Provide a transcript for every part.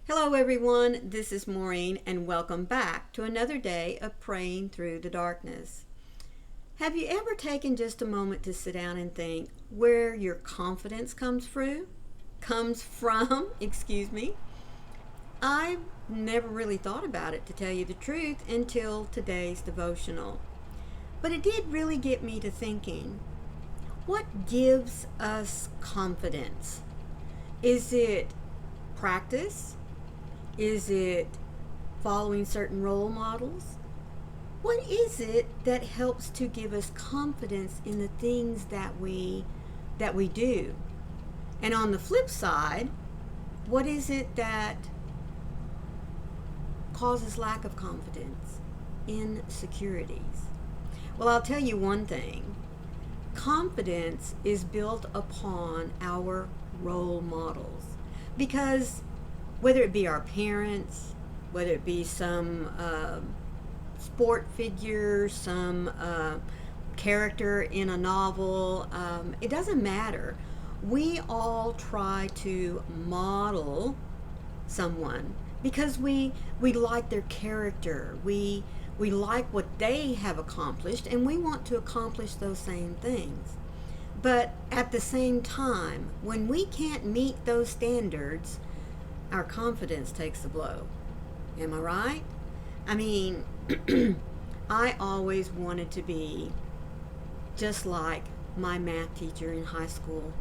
Hello everyone, this is Maureen and welcome back to another day of praying through the darkness. Have you ever taken just a moment to sit down and think where your confidence comes from? Excuse me. I've never really thought about it, to tell you the truth, until today's devotional. But it did really get me to thinking, what gives us confidence? Is it practice? Is it following certain role models? What is it that helps to give us confidence in the things that we do? And on the flip side, what is it that causes lack of confidence? Insecurities. Well, I'll tell you one thing. Confidence is built upon our role models, because whether it be our parents, whether it be some sport figure, some character in a novel, it doesn't matter. We all try to model someone because we like their character. We like what they have accomplished, and we want to accomplish those same things. But at the same time, when we can't meet those standards, our confidence takes a blow. Am I right? I mean, I always wanted to be just like my math teacher in high school.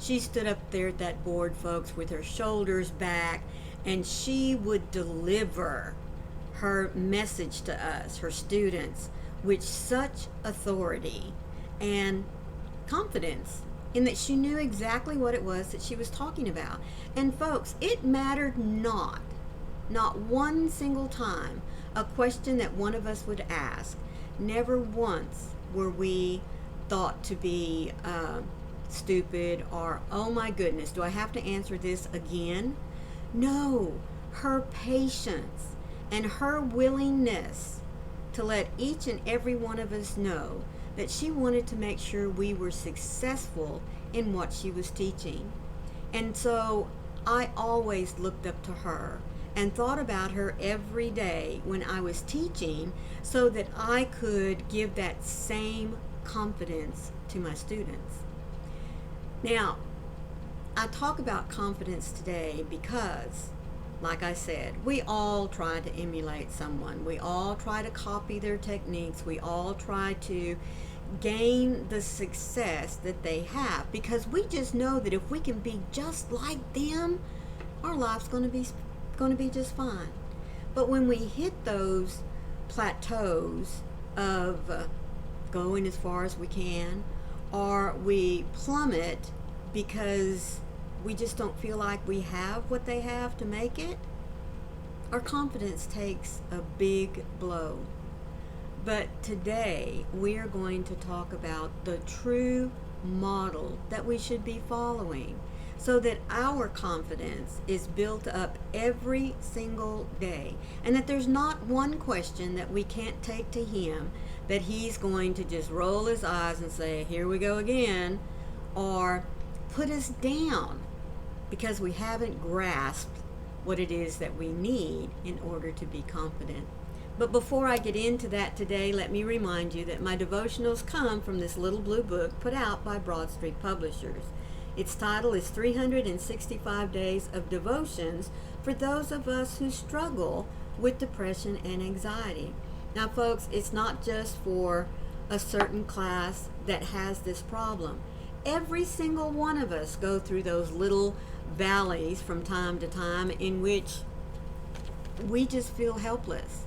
She stood up there at that board, folks, with her shoulders back, and she would deliver her message to us, her students, with such authority and confidence, in that she knew exactly what it was that she was talking about. And folks, it mattered not one single time a question that one of us would ask. Never once were we thought to be stupid or, oh my goodness, do I have to answer this again? No, her patience and her willingness to let each and every one of us know that she wanted to make sure we were successful in what she was teaching. And so I always looked up to her and thought about her every day when I was teaching, so that I could give that same confidence to my students. Now, I talk about confidence today because, like I said, we all try to emulate someone. We all try to copy their techniques. We all try to gain the success that they have, because we just know that if we can be just like them, our life's going to be just fine. But when we hit those plateaus of going as far as we can, or we plummet because we just don't feel like we have what they have to make it, our confidence takes a big blow. But today we are going to talk about the true model that we should be following, so that our confidence is built up every single day, and that there's not one question that we can't take to him that he's going to just roll his eyes and say, here we go again, or put us down because we haven't grasped what it is that we need in order to be confident. But before I get into that today, let me remind you that my devotionals come from this little blue book put out by Broad Street Publishers. Its title is 365 Days of Devotions for those of us who struggle with depression and anxiety. Now, folks, it's not just for a certain class that has this problem. Every single one of us go through those little valleys from time to time in which we just feel helpless.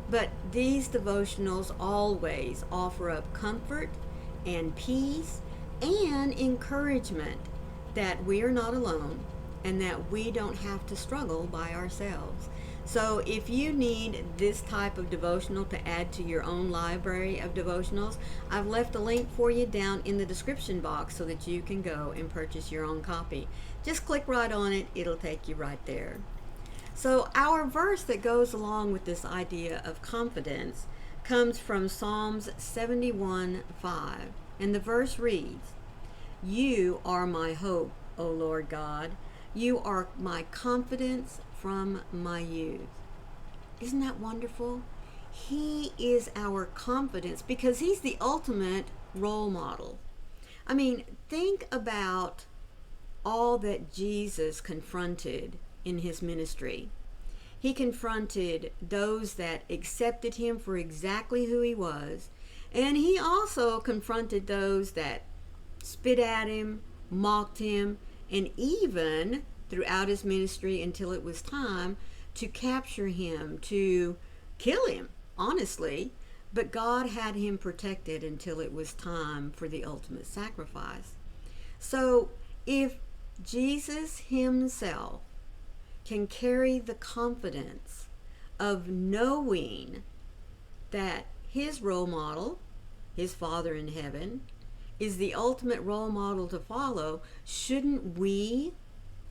But these devotionals always offer up comfort and peace and encouragement that we are not alone and that we don't have to struggle by ourselves. So if you need this type of devotional to add to your own library of devotionals, I've left a link for you down in the description box so that you can go and purchase your own copy. Just click right on it, it'll take you right there. So our verse that goes along with this idea of confidence comes from Psalms 71:5, and the verse reads, "You are my hope, O Lord God. You are my confidence from my youth. Isn't that wonderful? He is our confidence because he's the ultimate role model. I mean, think about all that Jesus confronted in his ministry. He confronted those that accepted him for exactly who he was, and he also confronted those that spit at him, mocked him, and even throughout his ministry until it was time to capture him, to kill him, honestly. But God had him protected until it was time for the ultimate sacrifice. So if Jesus himself can carry the confidence of knowing that his role model, his Father in heaven, is the ultimate role model to follow, shouldn't we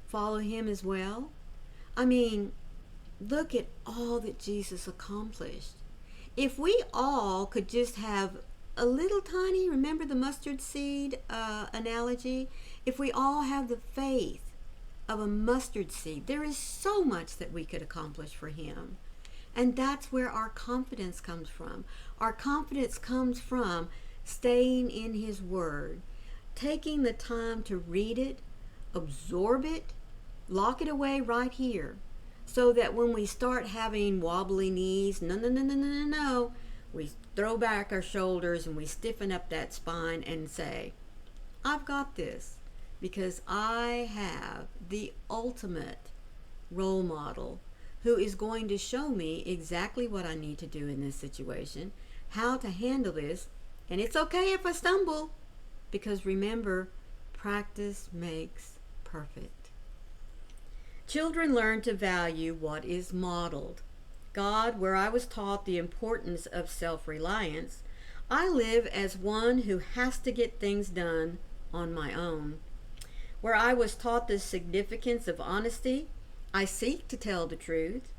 follow him as well? I mean, look at all that Jesus accomplished. If we all could just have a little tiny, remember the mustard seed analogy? If we all have the faith of a mustard seed, there is so much that we could accomplish for him. And that's where our confidence comes from. Our confidence comes from staying in his word, taking the time to read it, absorb it, lock it away right here, so that when we start having wobbly knees, no, we throw back our shoulders and we stiffen up that spine and say, I've got this, because I have the ultimate role model who is going to show me exactly what I need to do in this situation, how to handle this, and it's okay if I stumble, because remember, practice makes perfect. Children learn to value what is modeled. God, where I was taught the importance of self-reliance, I live as one who has to get things done on my own. Where I was taught the significance of honesty, I seek to tell the truth.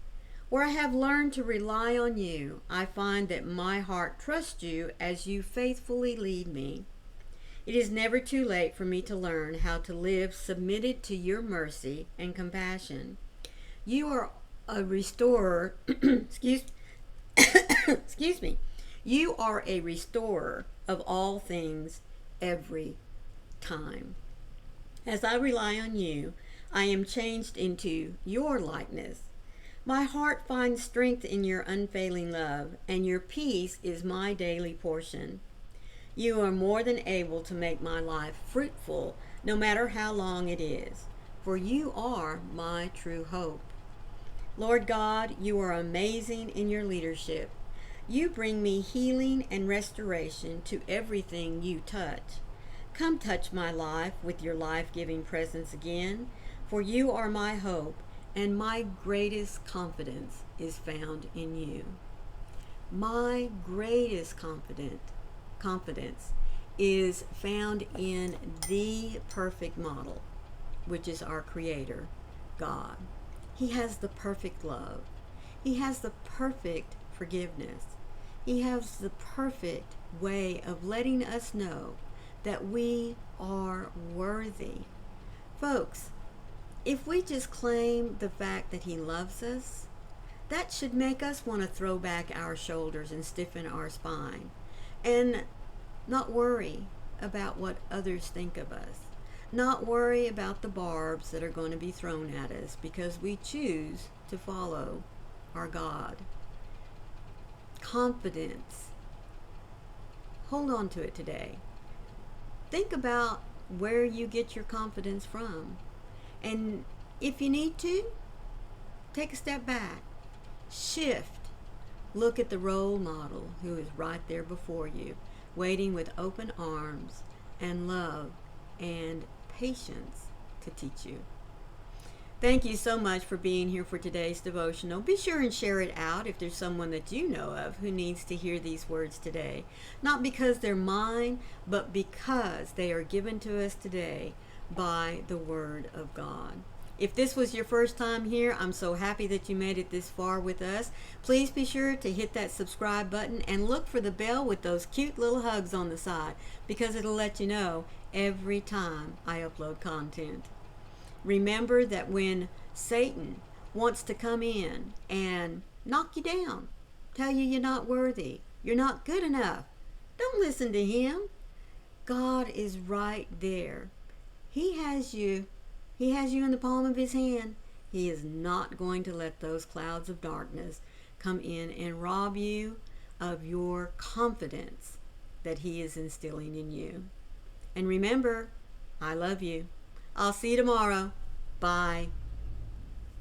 Where I have learned to rely on you, I find that my heart trusts you as you faithfully lead me. It is never too late for me to learn how to live submitted to your mercy and compassion. You are a restorer, excuse me. You are a restorer of all things every time. As I rely on you, I am changed into your likeness. My heart finds strength in your unfailing love, and your peace is my daily portion. You are more than able to make my life fruitful, no matter how long it is, for you are my true hope. Lord God, you are amazing in your leadership. You bring me healing and restoration to everything you touch. Come touch my life with your life-giving presence again, for you are my hope, and my greatest confidence is found in you. My greatest confidence is found in the perfect model, which is our Creator, God. He has the perfect love. He has the perfect forgiveness. He has the perfect way of letting us know that we are worthy. Folks, if we just claim the fact that he loves us, that should make us want to throw back our shoulders and stiffen our spine and not worry about what others think of us, not worry about the barbs that are going to be thrown at us because we choose to follow our God. Confidence. Hold on to it today. Think about where you get your confidence from. And if you need to, take a step back. Shift. Look at the role model who is right there before you, waiting with open arms and love and patience to teach you. Thank you so much for being here for today's devotional. Be sure and share it out if there's someone that you know of who needs to hear these words today. Not because they're mine, but because they are given to us today by the Word of God. If this was your first time here, I'm so happy that you made it this far with us. Please be sure to hit that subscribe button and look for the bell with those cute little hugs on the side, because it'll let you know every time I upload content. Remember that when Satan wants to come in and knock you down, tell you you're not worthy, you're not good enough, don't listen to him. God is right there. He has you. He has you in the palm of his hand. He is not going to let those clouds of darkness come in and rob you of your confidence that he is instilling in you. And remember, I love you. I'll see you tomorrow. Bye.